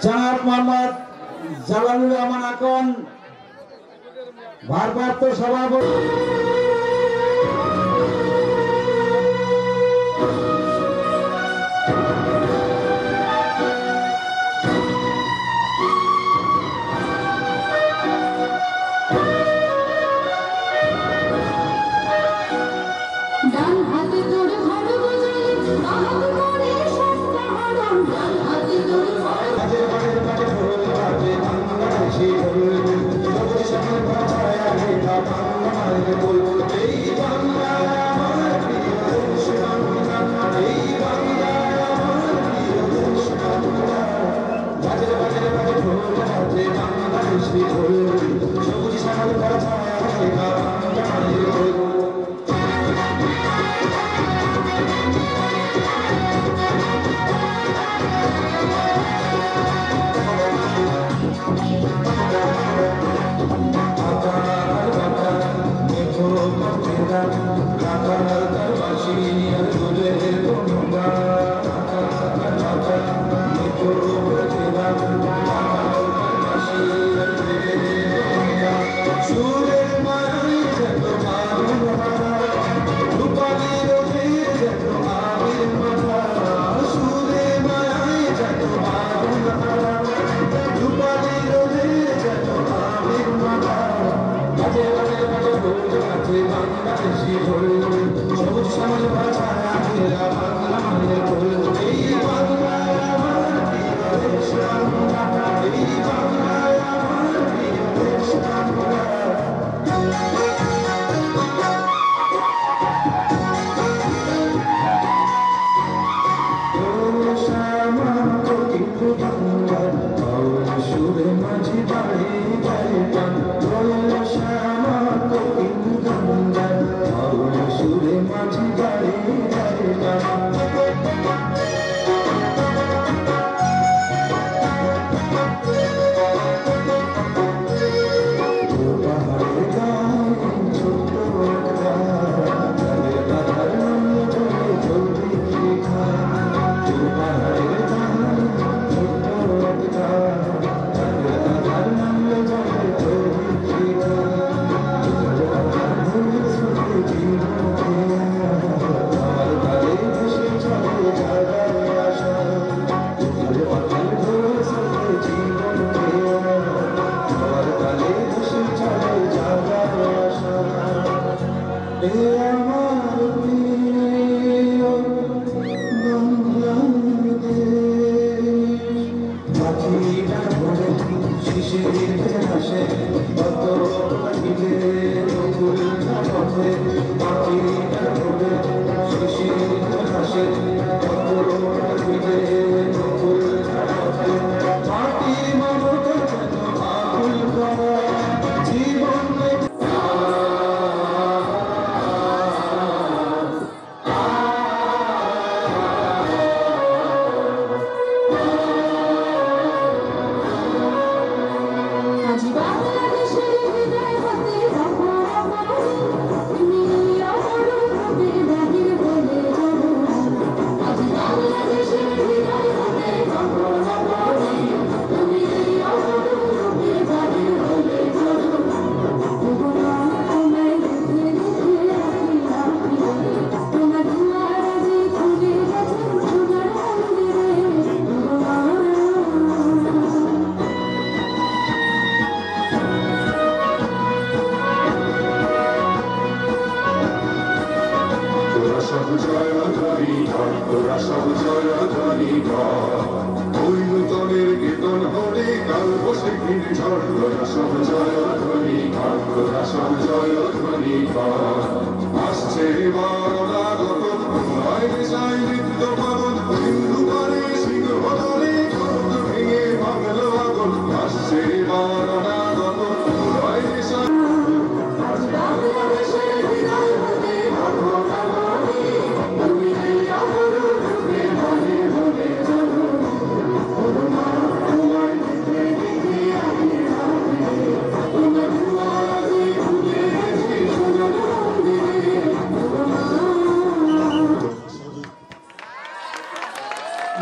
জনাব মোহাম্মদ জালালুর রহমান আকন ভারপ্রাপ্ত সভাপতি।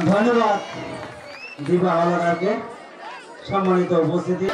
ধন্যবাদ। দীপা হাওলাদারকে সম্মানিত উপস্থিতি।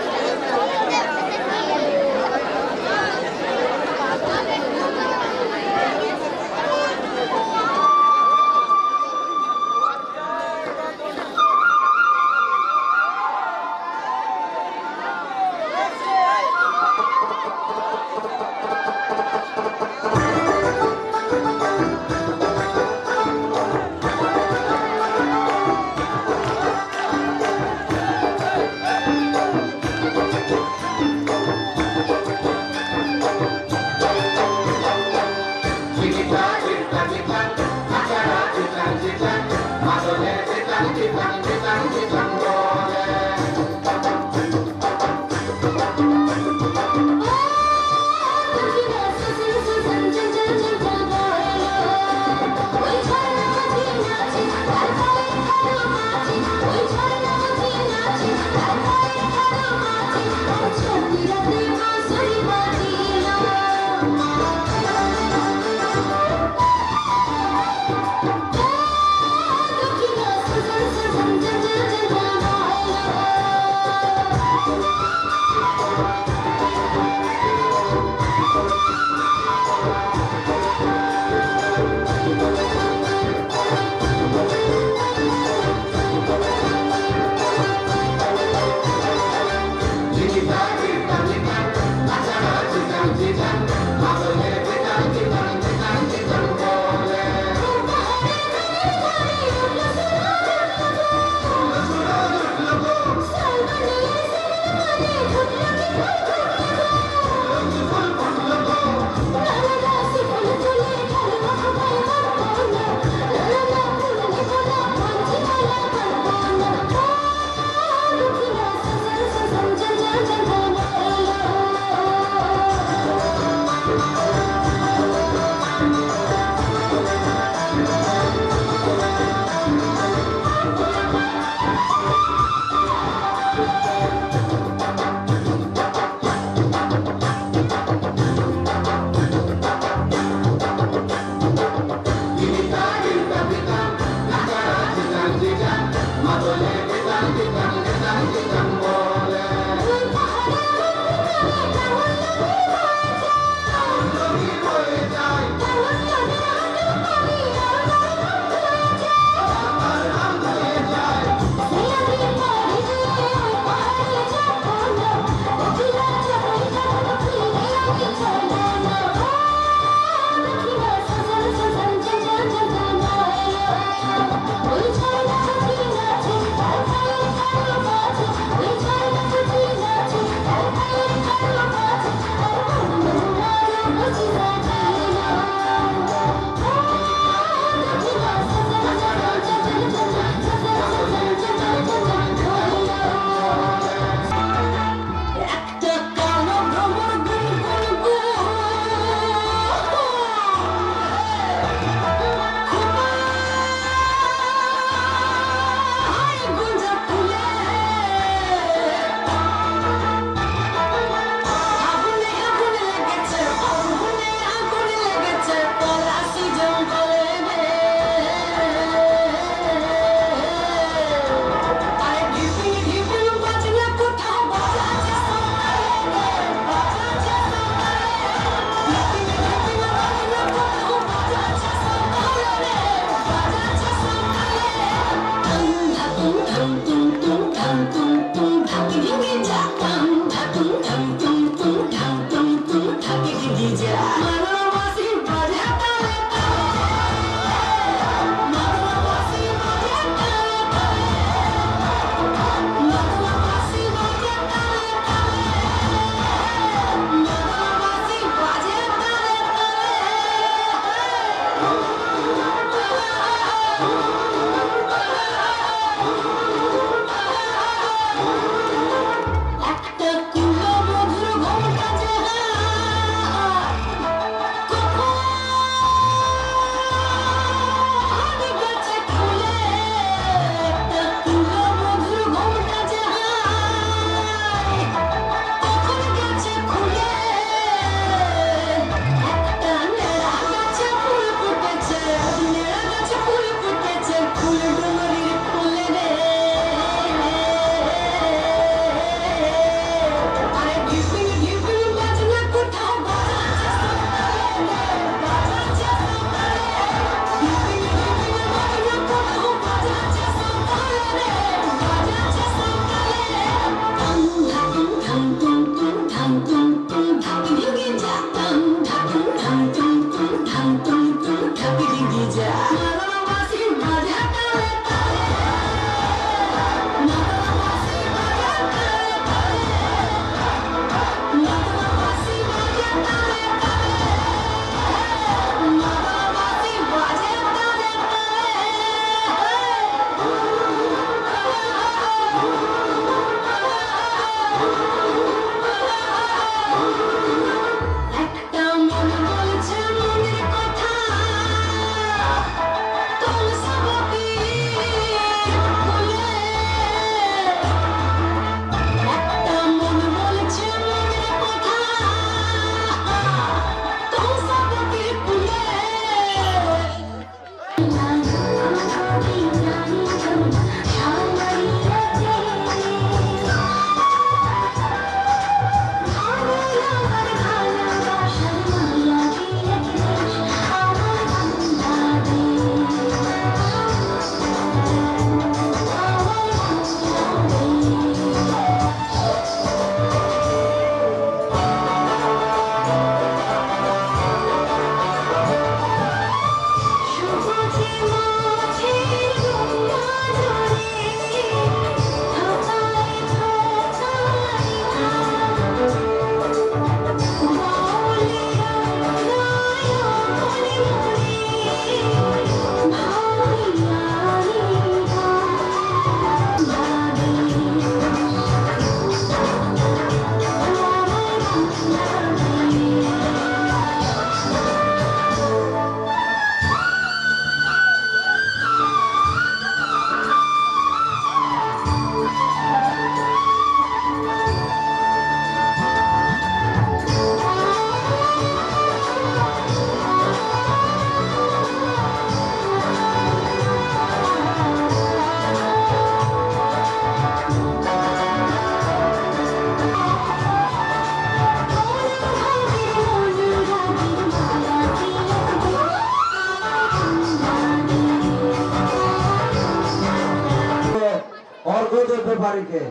অর্ঘ্যদেব ব্যাপারীকে।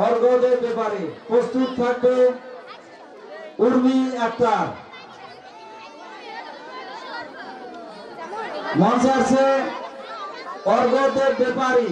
অর্ঘ্যদেব ব্যাপারী প্রস্তুত থাকবে উর্মি আক্তার। মঞ্চে আছে অর্ঘ্যদেব ব্যাপারী।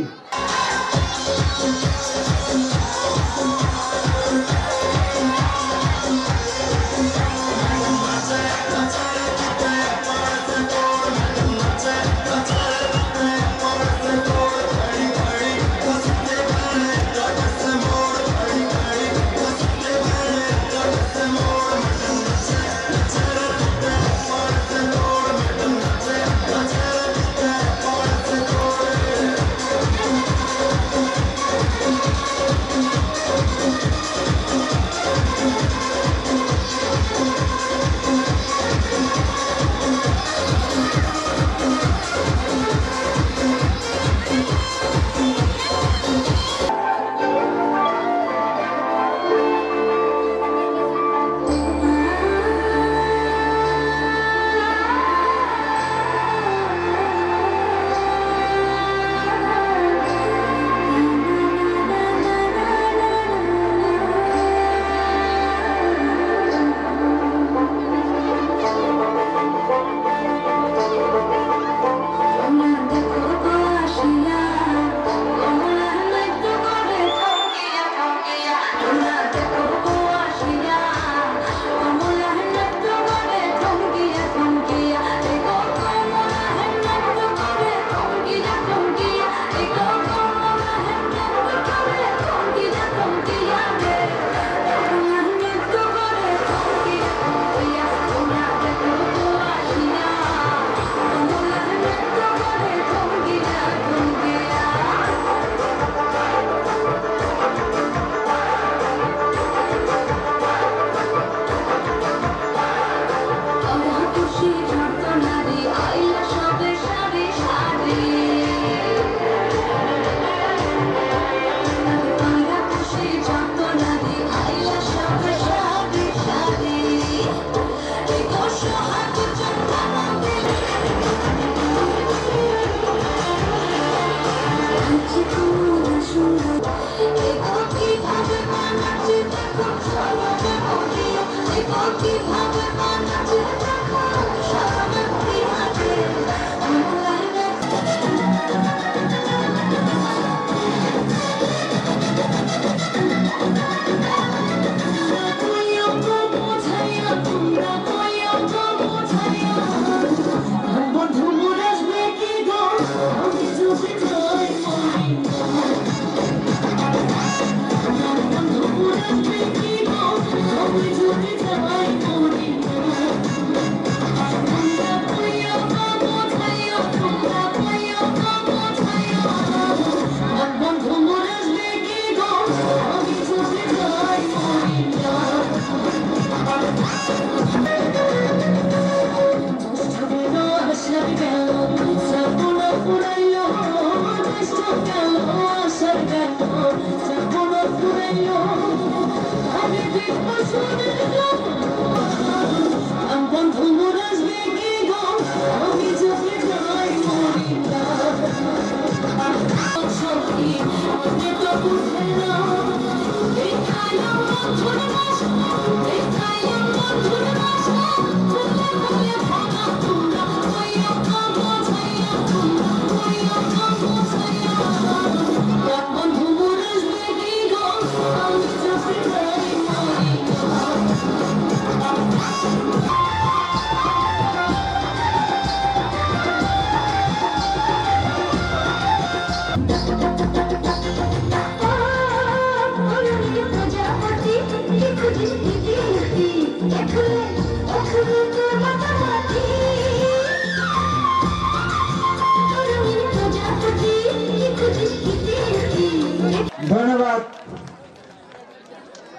ধন্যবাদ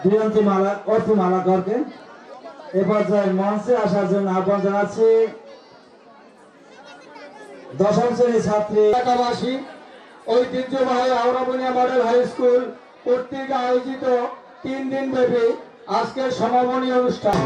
দিগন্তীমালা অর্থমালাকরকে। এ পর্যায়ে মঞ্চে আসার জন্য আহ্বান জানাচ্ছি দশম শ্রেণীর ছাত্রী এলাকাবাসী ঐতিহ্যবাহী হাওড়া বুনিয়া মডেল হাই স্কুল কর্তৃক আয়োজিত 3 দিন ব্যাপী আজকের সমাপনী অনুষ্ঠান।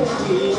I'm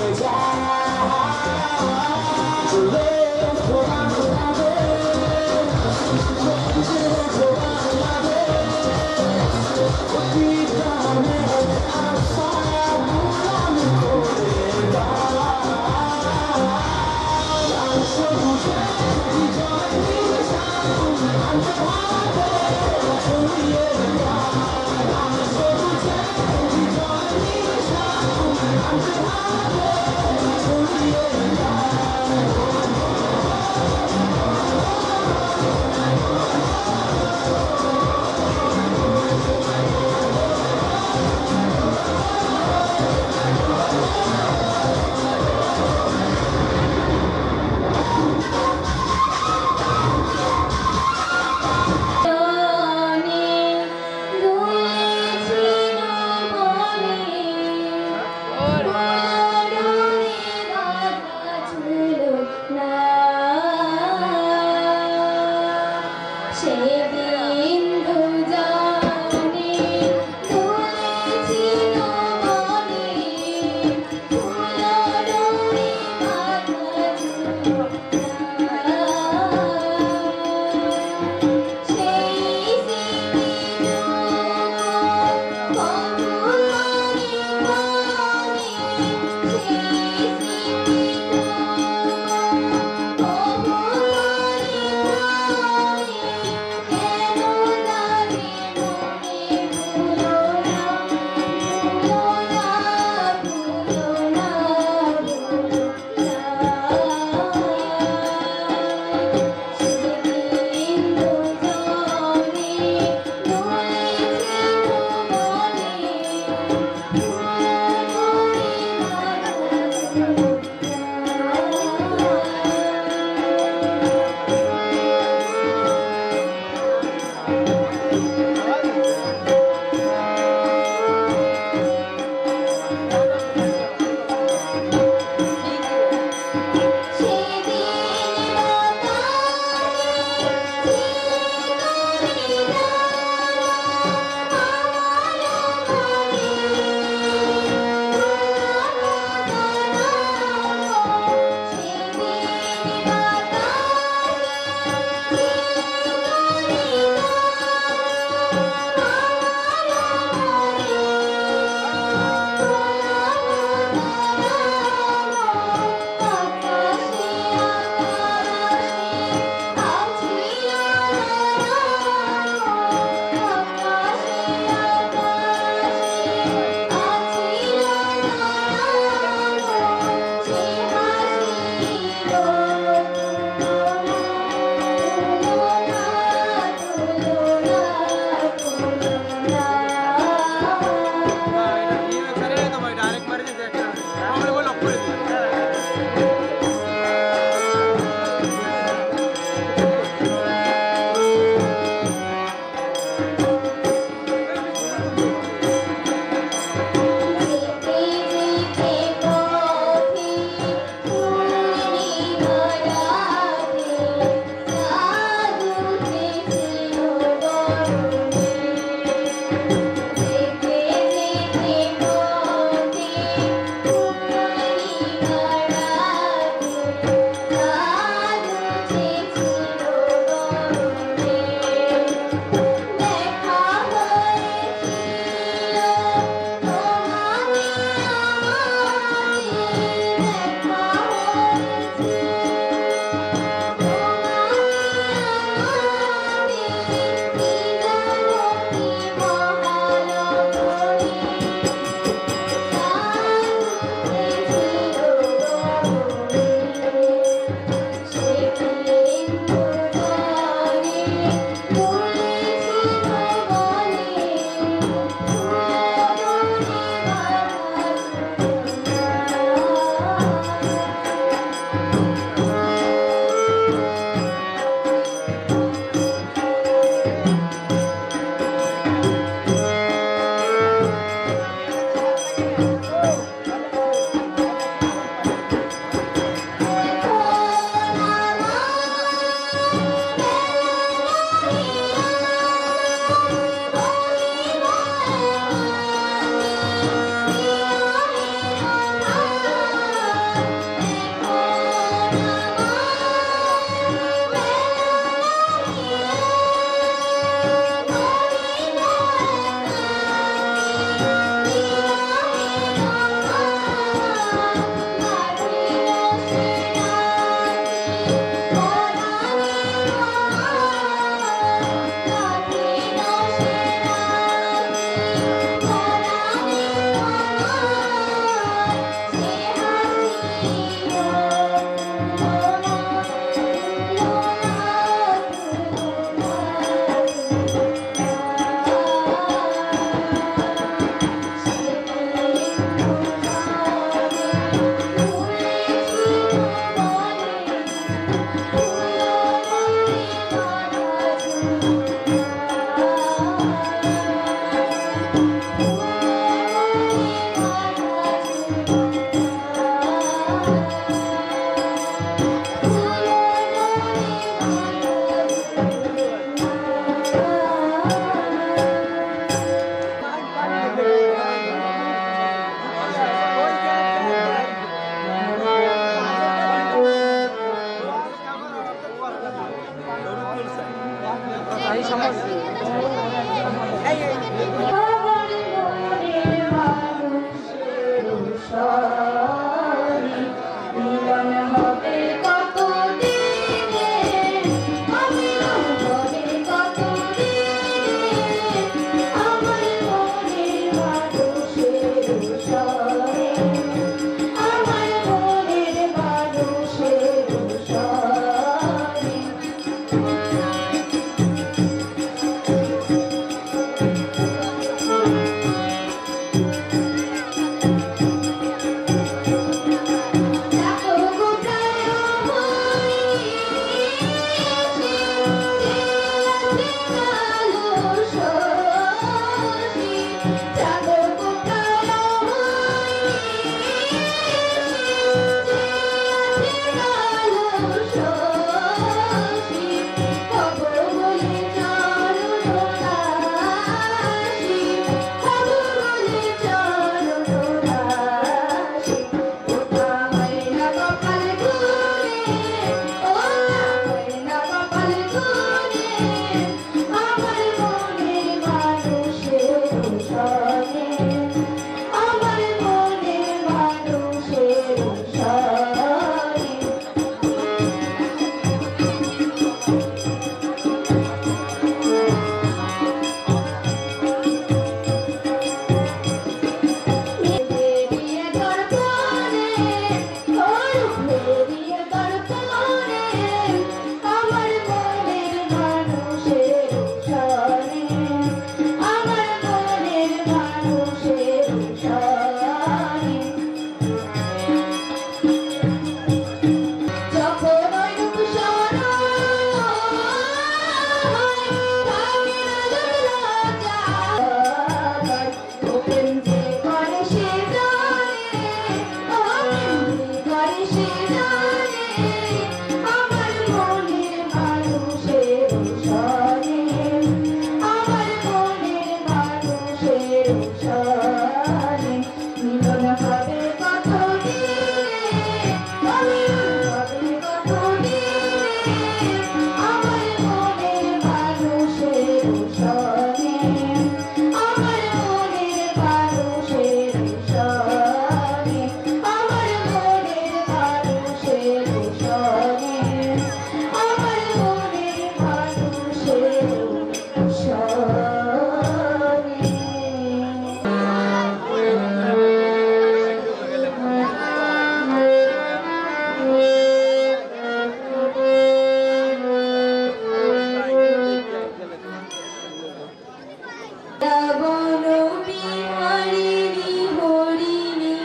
বন বিহারিণী হরিণী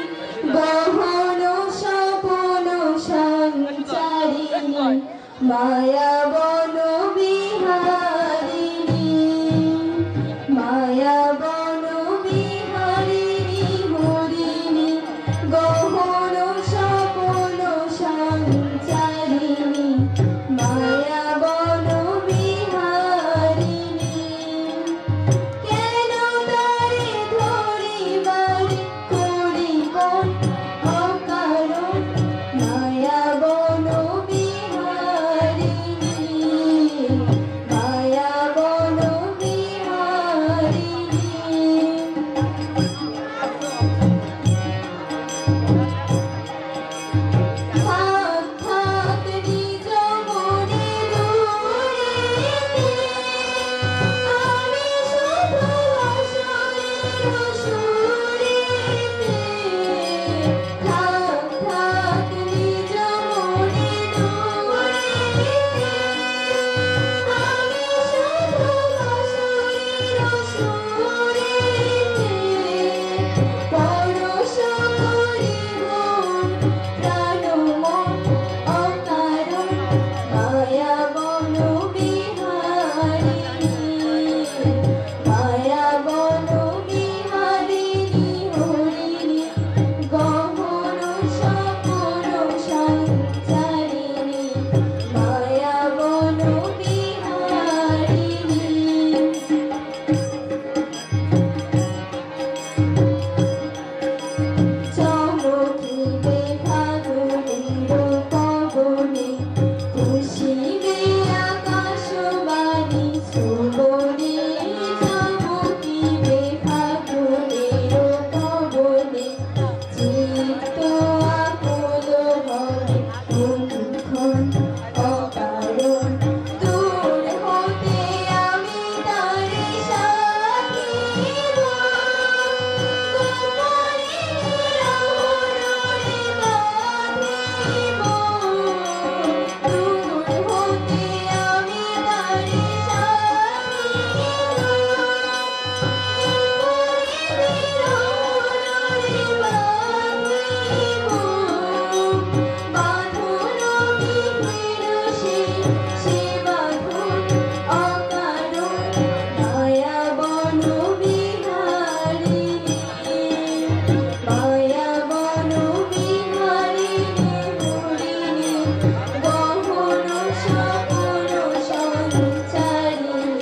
গহন স্বপন সঞ্চারিণী মায়া বন বিহারিণী মায়া বন বিহারিণী হরিণী গহন স্বপন সঞ্চারিণী মায়া বন বিহারিণী কেন তারে ধরিবারে করিব অকারণ মায়া বন বিহারিণী মায়া বন বিহারিণী থাক থাক নিজ মনে দূরেতে আমি শুধু আসরের সুরেতে থাক থাক নিজ মনে দূরেতে আমি শুধু আসরের সুরেতে পরশ করিব প্রাণ মন অকারণ মায়া বন বিহারিণী মায়া বন বিহারিণী হরিণী গহন স্বপন সঞ্চারিণী মায়া বন বিহারিণী চমকিবে ফাগুনের পবনে খুশিবে আকাশবাণী শ্রবণে চমকিবে ফাগুনের পবনে চিত্ত আকুল হবে কোনক্ষণ অকারণ দূর হতে আমি তারে সাথিব মায়া বন বিহারিণী মায়া বন বিহারিণী হরিণী গহন স্বপন সঞ্চারিণী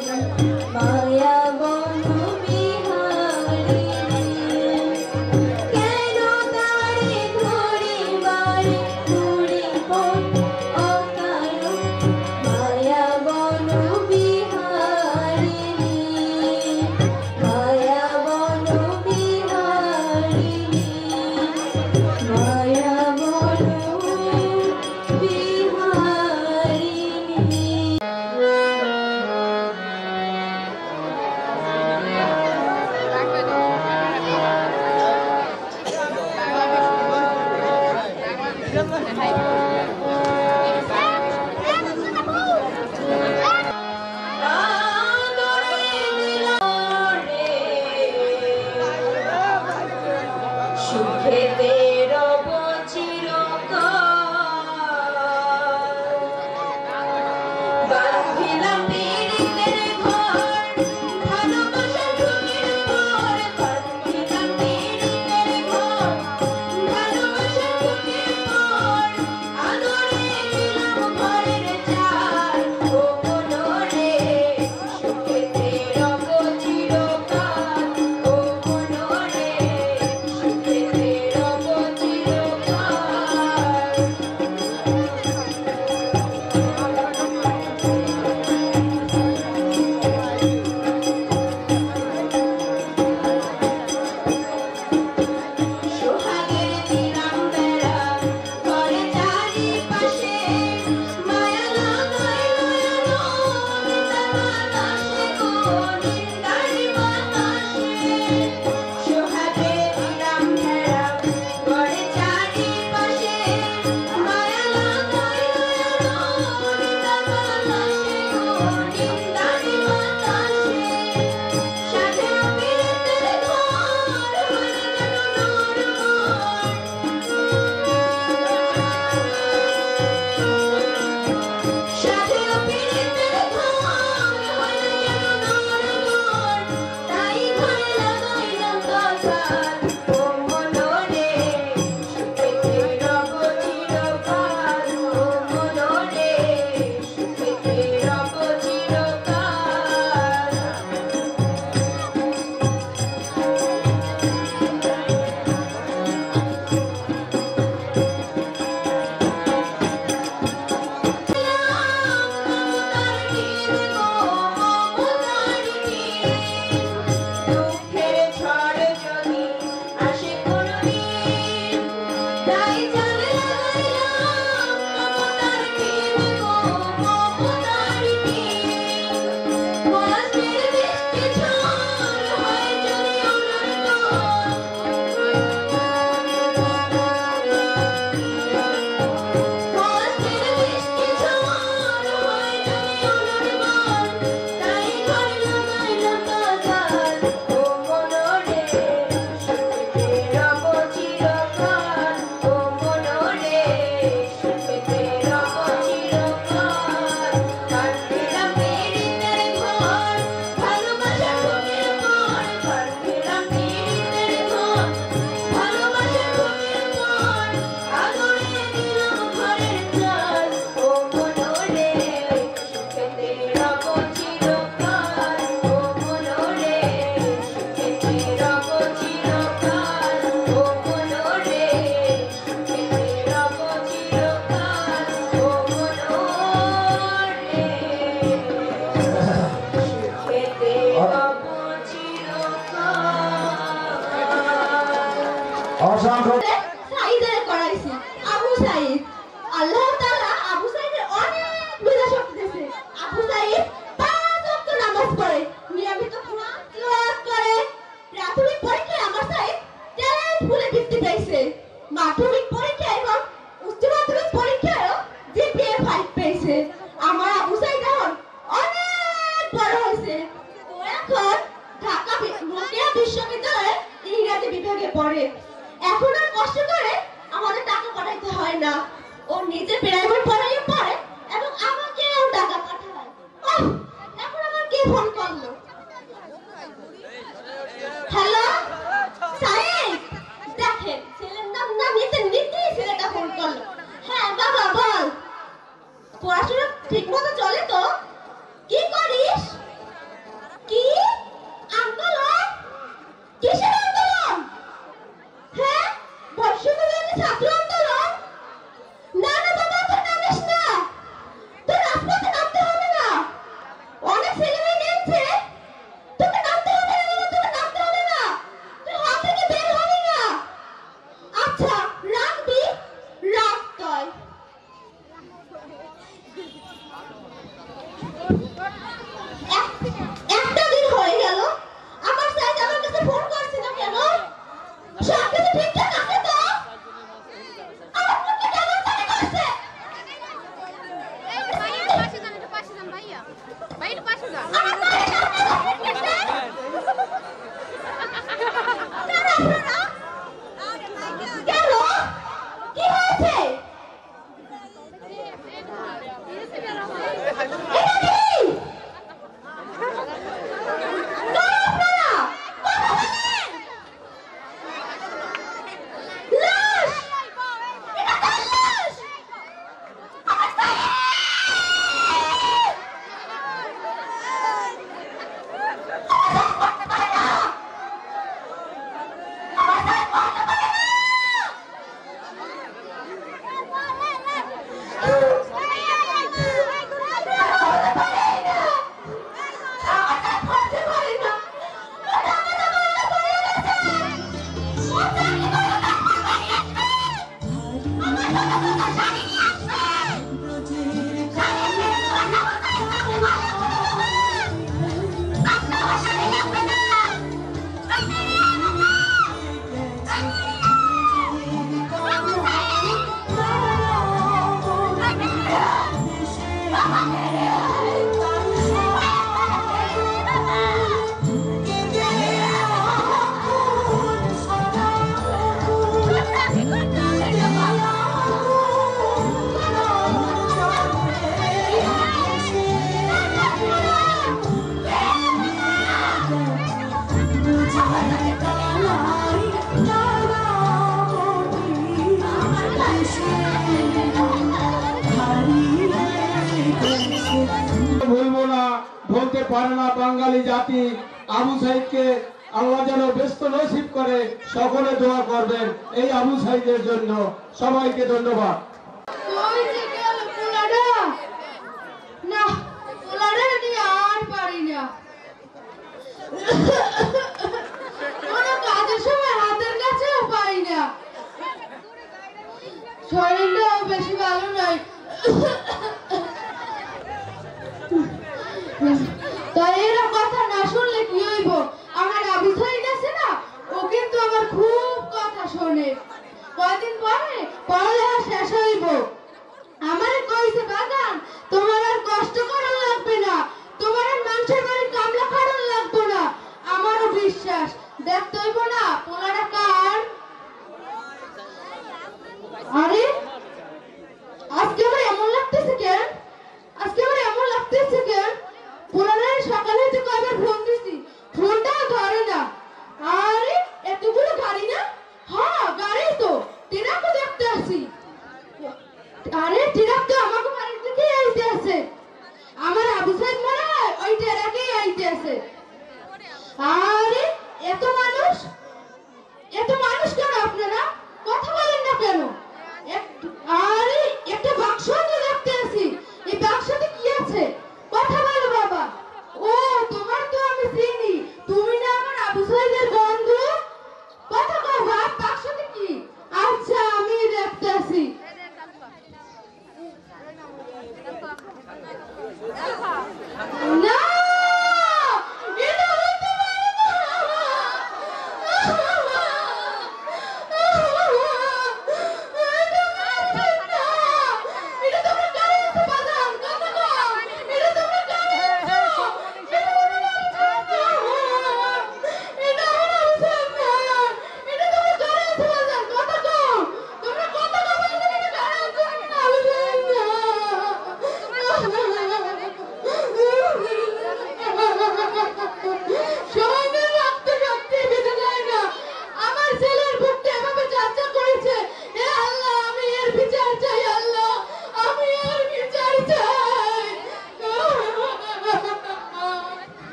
মায়া বন বিহারিণী কেন তারে ধরিবারে করিব অকারণ মায়া বন বিহারিণী মায়া বন বিহারিণী মায়া বন বিহারিণী সুখেতে রব চিরকাল বাঁধিলাম পীড়িতের ঘর ভালোবাসার ঢুকির পর বাঁধিলাম পীড়িতের ঘর ভালোবাসার ঢুকির পর আদরে দিলাম ঘরের চাল ও মনরে সুখেতে রব চিরকাল ও মনরে সুখেতে রব অসংখ্য সাইদের করাইছি আবু সাইদ আল্লাহ তাআলা আবু সাইদের অনেক বিনা শক্তি দিয়েছে আবু সাইদ 5 ওয়াক্ত নামাজ পড়ে নিয়মিত কোরআন তেলাওয়াত করে প্রাথমিক পরীক্ষায় আমার সাইদ ট্যালেন্ট ফুলে বৃত্তি পেয়েছে মাধ্যমিক পরীক্ষায় এবং উচ্চ মাধ্যমিক পরীক্ষায়ও জিপিএ 5 পেয়েছে আমার আবু সাইদ এখন অনেক বড় হয়েছে ও এখন ঢাকা রোকেয়া বিশ্ববিদ্যালয়ে ইংরেজি বিভাগে পড়ে এখন আর কষ্ট করে আমাদের টাকা পাঠাইতে হয় না ও নিজে প্রাইভেট পড়াইও পড়ে এবং আমাকেও টাকা পাঠায় ওহ এখন আমার কে ফোন করলো হ্যালো সাইদ দেখেন ছেলের নাম না নিতে নিতেই ছেলেটা ফোন করলো হ্যাঁ বাবা বল পড়াশোনা ঠিকমতো চলে তো কি করিস কি আন্দোলন কিসের আন্দোলন হ্যাঁ বর্ষবরণের ছাত্র আন্দোলন না না বাবা তুই নামিস না তুই রাজপথে নামতে হবে না অনেক ছেলেমেয়ে নেমছে তোকে নামতে হবে না বাবা তোকে নামতে হবে না তুই হাত থেকে বের হবি না আচ্ছা রাখবি রাখ তুই একটা দিন হয়ে গেল আমার সাইদ আমার কাছে ফোন করছে না কেন সব কিছু ঠিকঠাক আছে তো আমার মুখে কেমন জানি করছে ভাইয়ের পাশে যান একটু পাশে যান ভাইয়া ভাইয়ের পাশে যান আমার মায়ের সামনে ফোন করছে কেন কি হয়েছে এটা কি ভুলবো না বলতে পারে না বাঙালি জাতি আবু সাইদকে আল্লাহ যেন ব্যস্ত নসিব করে সকলে দোয়া করবেন এই আবু সাইদের জন্য সবাইকে ধন্যবাদ কই যে গেল পোলাটা না পোলাটা নিয়ে আর পারি না কোনো কাজের সময় হাতের কাছেও পাই না শরীরটাও বেশি ভালো নয় তাই এরা কথা না শুনলে কি হইব আমার আবু সাইদ আছে না ও কিন্তু আমার খুব কথা শোনে কয়দিন পরে পড়ালেখা শেষ হইব আমারে কইছে বাগান তোমার আর কষ্ট করা লাগবে না তোমার আর মানুষের বাড়ি কামলা খাড়ান লাগবে না আমারও বিশ্বাস দেখতে হইব না পোলাটা কার আরে আজকে আমার এমন লাগতেছে কেন আজকে আমার এমন লাগতেছে কেন পোলাটা সকালে থেকে কয়বার ফোন দিছি ফোনটাও ধরে না আরে এতগুলো গাড়ি না হ্যাঁ গাড়ি তো ট্রাকও দেখতে আসি আরে ট্রাক তো আমাকে বাড়ির দিকে আইতে আছে আমার আবু সাইদ মনে হয় ওই ট্রাকেই আইতে আছে আরে এত মানুষ কেন আপনারা কথা বলেন না কেন আরে একটা বাক্স তো দেখতে আসি এই বাক্সতে কি আছে কথা বলো বাবা ও তোমার তো আমি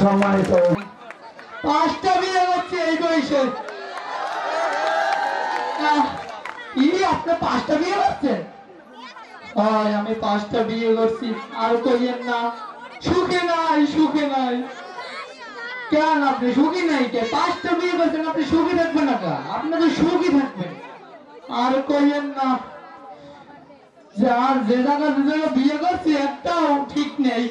সম্মানিত 5টা বিয়ে করছে এই বয়সে। আপনি 5টা বিয়ে করছেন? হয় আমি 5টা বিয়ে করছি। আর কইেন না সুখে নাই, সুখে নাই। কেন আপনি সুখী নাই? কে 5টা বিয়ে করছেন, আপনি সুখী থাকবেন না? আপনি তো সুখী থাকবেন। আর কইেন না যে আর যে জায়গা বিয়ে করছি একটাও ঠিক নেই।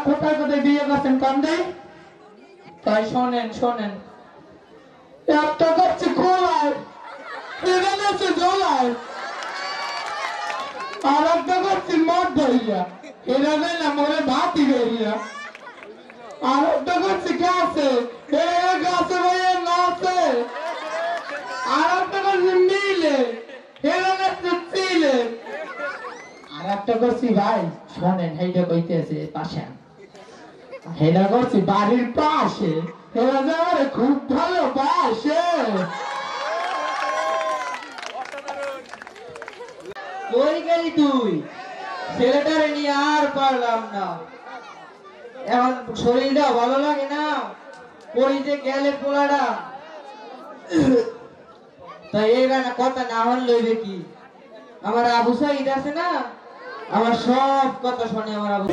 কোথায় কোথায় বিয়ে করছেন কান্দে? তাই শোনেন শোনেন, একটা করছে খোলায়, এখানে আছে জলায়, আর একটা করছে মদ ধরিয়া, এরা না মরে ভাতি ধরিয়া, আর একটা করছে গাছে, গাছে ভাইয়া নাচে, আর একটা করছে মিলে, এরা নাচছে চিলে, আর একটা করছি ভাই শোনেন সেইটা কইতেছে পাশে, হেরা করছি বাড়ির পাশে, হেরা যাওয়ারে খুব ভালো বাসে। কই গেলি তুই? ছেলেটারে নিয়ে আর পারলাম না, এখন শরীরটা ভালো লাগে না, কই যে গেলে পোলাটা। তাই এই গানা কথা না হন লইবে কি? আমার আবু সাইদ আছে না, আমার সব কথা শুনে আমার আবু।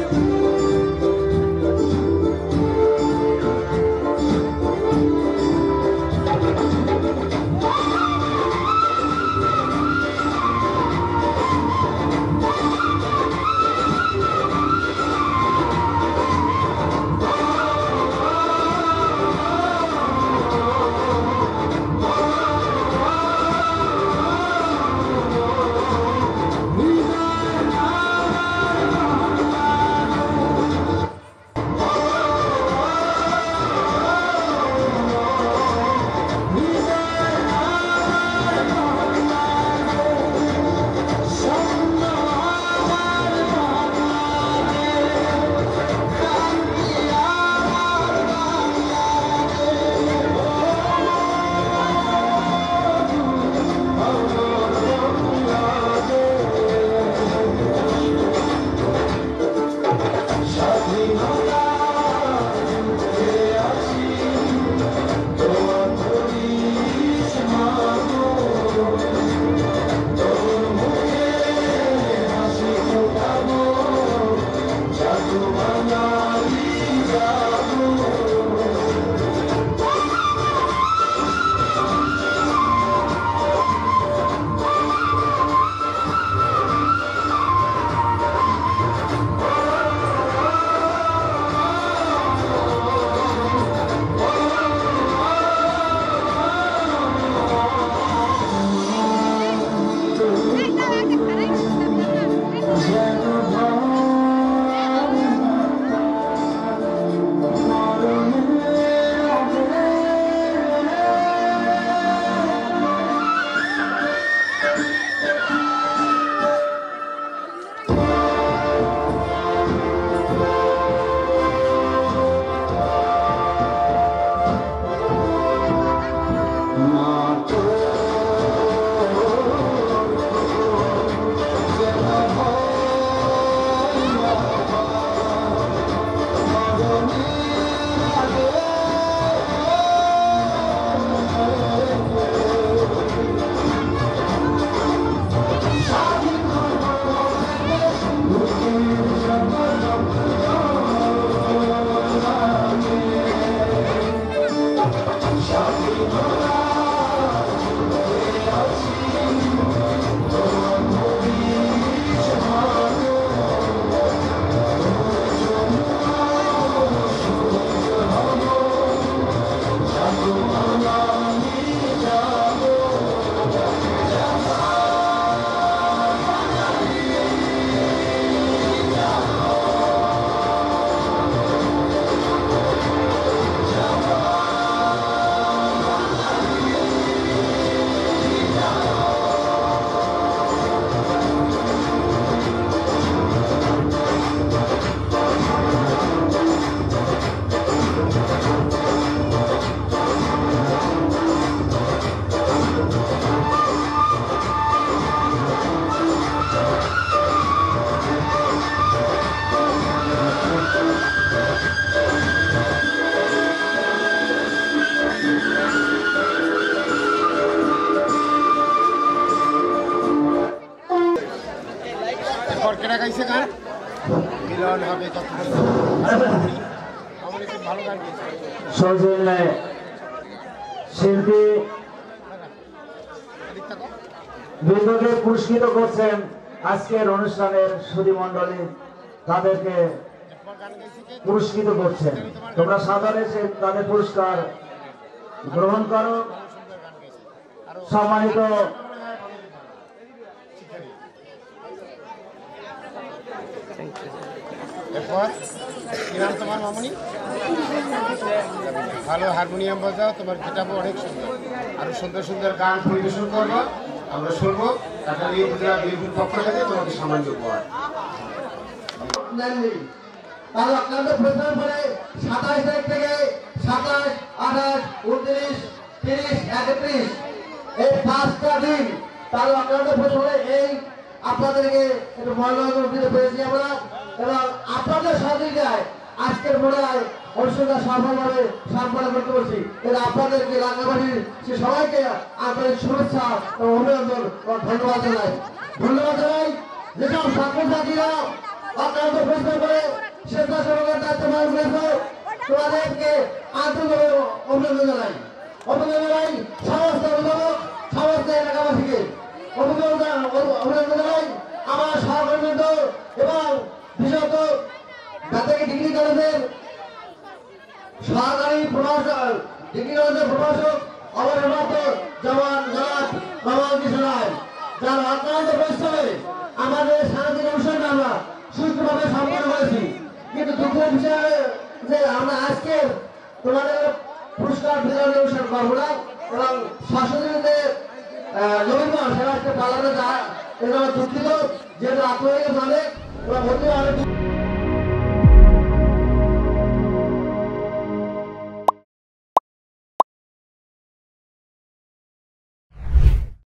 গাইছে গান মিলন হবে তত আমার একটু ভালো গান গেয়েছে সৌজন্যে শিল্পী বৃন্দকে পুরস্কৃত করছেন আজকের অনুষ্ঠানের সুধী মণ্ডলী, তাদেরকে পুরস্কৃত করছেন। তোমরা সাদরে এসে তাদের পুরস্কার গ্রহণ করো। সম্মানিত এরপর কি নাম তোমার মামনি? ভালো হারমোনিয়াম বাজাও, তোমার গিটারও অনেক সুন্দর, আরো সুন্দর সুন্দর গান পরিবেশন করবো, আমরা শুনবো। টাকা নিয়ে গুজরাট বিএনপির পক্ষ থেকে তোমাকে সামান্য উপহার। তাহলে আপনাদের প্রচার পরে 27 তারিখ থেকে 27, 28, 29, 30, 31 এই 5টা দিন তাহলে আপনাদের প্রচারে এই আপনাদেরকে একটু মনোরঞ্জন দিতে পেরেছি আমরা, এবং আপনাদের সহযোগিতায় আজকের মনে হয় অনুষ্ঠানটা সফলভাবে সম্পন্ন করতে পারছি। এটা আপনাদেরকে এলাকাবাসীর সে সবাইকে আন্তরিক শুভেচ্ছা এবং অভিনন্দন ও ধন্যবাদ জানাই। যেসব ছাত্রছাত্রীরা আপনাদের প্রচার করে স্বেচ্ছাসেবকের দায়িত্ব পালন করেছে তোমাদেরকে আন্তরিকভাবে অভিনন্দন জানাই। অভিনন্দন জানাই সমস্ত অভিভাবক, সমস্ত এলাকাবাসীকে অভিনন্দন জানাই আমার সহকর্মীবৃন্দ এবং বিশেষত জাতীয় ডিগ্রি কলেজের সরকারি প্রভাষক, ডিগ্রি কলেজের প্রভাষক অবসরপ্রাপ্ত জওয়ান জনাব মোহাম্মদ কিশোর রায়, যার অক্লান্ত পরিশ্রমে আমাদের সাংস্কৃতিক অনুষ্ঠানটা আমরা সুষ্ঠুভাবে সম্পন্ন করেছি। কিন্তু দুঃখের বিষয় যে আমরা আজকে তোমাদের পুরস্কার বিতরণ অনুষ্ঠান করবো না, এবং শাসনের নবীন সেবাকে পালানো যায় এটা দুঃখিত, যেহেতু আপনাদের অনেক এবং অতি অনেক